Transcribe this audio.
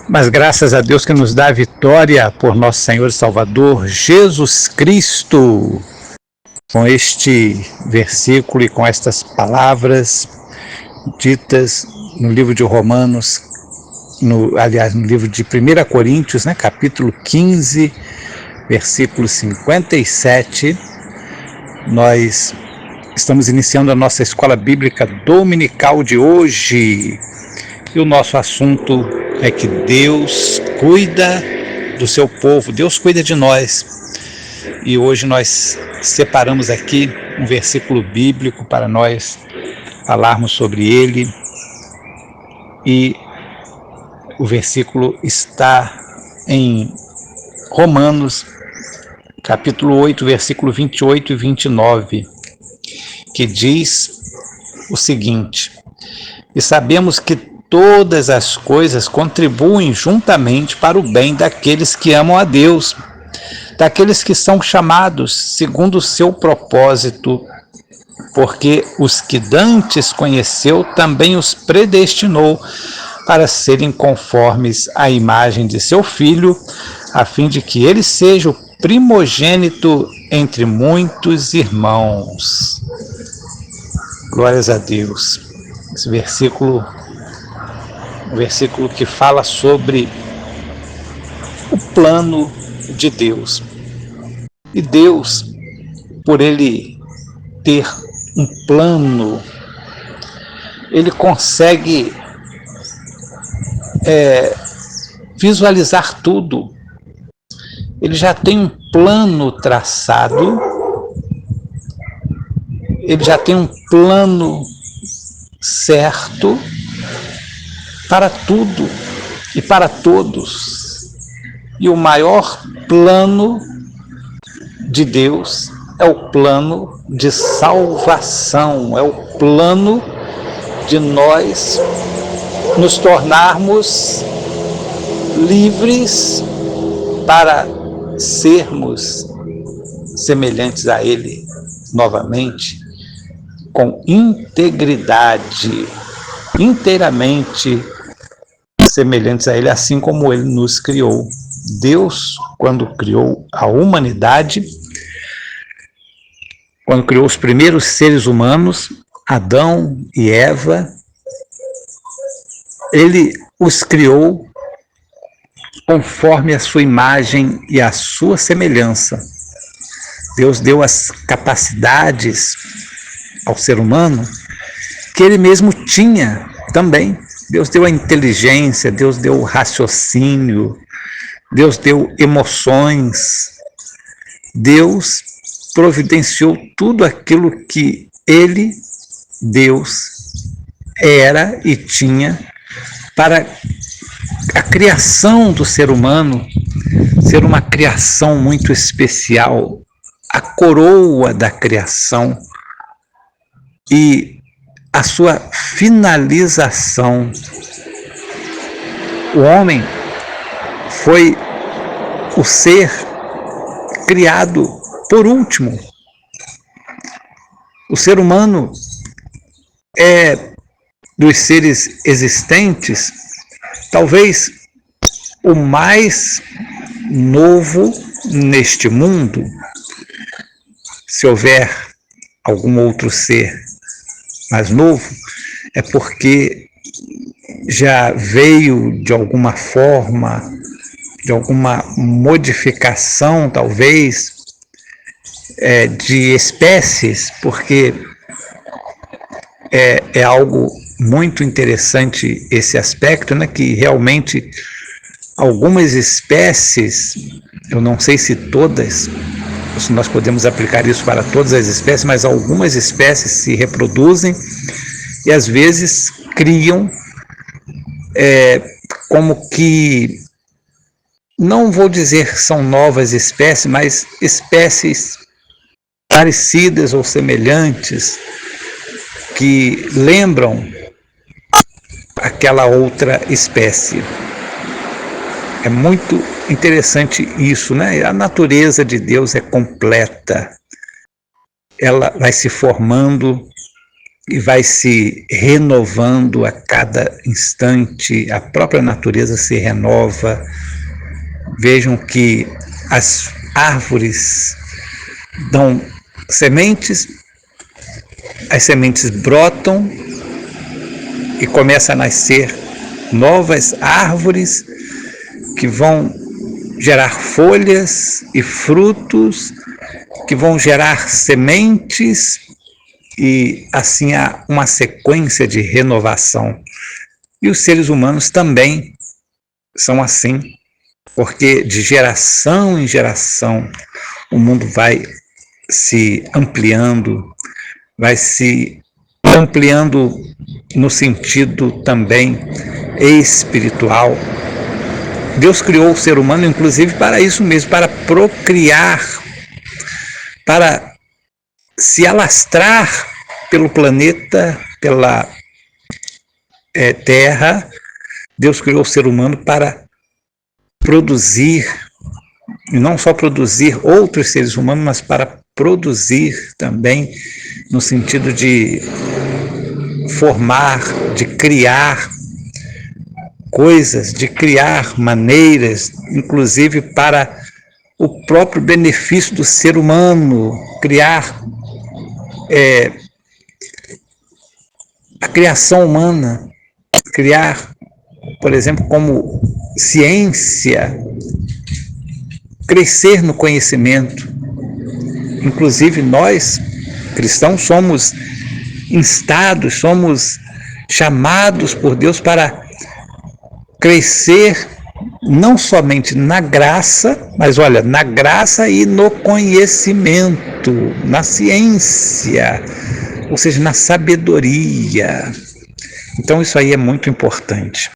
Mas graças a Deus que nos dá a vitória por nosso Senhor e Salvador Jesus Cristo. Com este versículo e com estas palavras ditas no livro de Romanos, no livro de 1 Coríntios, capítulo 15, versículo 57, nós estamos iniciando a nossa escola bíblica dominical de hoje. E o nosso assunto é que Deus cuida do seu povo, Deus cuida de nós. E hoje nós separamos aqui um versículo bíblico para nós falarmos sobre ele. E o versículo está em Romanos, capítulo 8, versículo 28 e 29, que diz o seguinte: E sabemos que todas as coisas contribuem juntamente para o bem daqueles que amam a Deus, daqueles que são chamados segundo o seu propósito, porque os que dantes conheceu também os predestinou para serem conformes à imagem de seu Filho, a fim de que ele seja o primogênito entre muitos irmãos. Glórias a Deus. Esse versículo, um versículo que fala sobre o plano de Deus. E Deus, por ele ter um plano, ele consegue visualizar tudo. Ele já tem um plano traçado, ele já tem um plano certo para tudo e para todos. E o maior plano de Deus é o plano de salvação, é o plano de nós nos tornarmos livres para sermos semelhantes a Ele novamente, com integridade, inteiramente semelhantes a Ele, assim como Ele nos criou. Deus, quando criou a humanidade, quando criou os primeiros seres humanos, Adão e Eva, Ele os criou conforme a sua imagem e a sua semelhança. Deus deu as capacidades ao ser humano que ele mesmo tinha também. Deus deu a inteligência, Deus deu o raciocínio, Deus deu emoções. Deus providenciou tudo aquilo que ele, Deus, era e tinha para a criação do ser humano ser uma criação muito especial, a coroa da criação e a sua finalização. O homem foi o ser criado por último. O ser humano é, dos seres existentes, talvez o mais novo neste mundo. Se houver algum outro ser mais novo, é porque já veio de alguma forma, de alguma modificação, talvez, de espécies, porque é algo muito interessante esse aspecto, que realmente algumas espécies, eu não sei se todas, se nós podemos aplicar isso para todas as espécies, mas algumas espécies se reproduzem e às vezes criam como que, não vou dizer que são novas espécies, mas espécies parecidas ou semelhantes que lembram aquela outra espécie. É muito interessante isso, A natureza de Deus é completa. Ela vai se formando e vai se renovando a cada instante, a própria natureza se renova. Vejam que as árvores dão sementes, as sementes brotam e começa a nascer novas árvores que vão gerar folhas e frutos, que vão gerar sementes, e assim há uma sequência de renovação. E os seres humanos também são assim, porque de geração em geração o mundo vai se ampliando, vai se ampliando no sentido também espiritual. Deus criou o ser humano, inclusive, para isso mesmo, para procriar, para se alastrar pelo planeta, pela Terra. Deus criou o ser humano para produzir, e não só produzir outros seres humanos, mas para produzir também, no sentido de formar, de criar coisas, de criar maneiras, inclusive para o próprio benefício do ser humano, criar a criação humana, criar, por exemplo, como ciência, crescer no conhecimento. Inclusive nós, cristãos, somos instados, somos chamados por Deus para crescer não somente na graça, mas olha, na graça e no conhecimento, na ciência, ou seja, na sabedoria. Então isso aí é muito importante.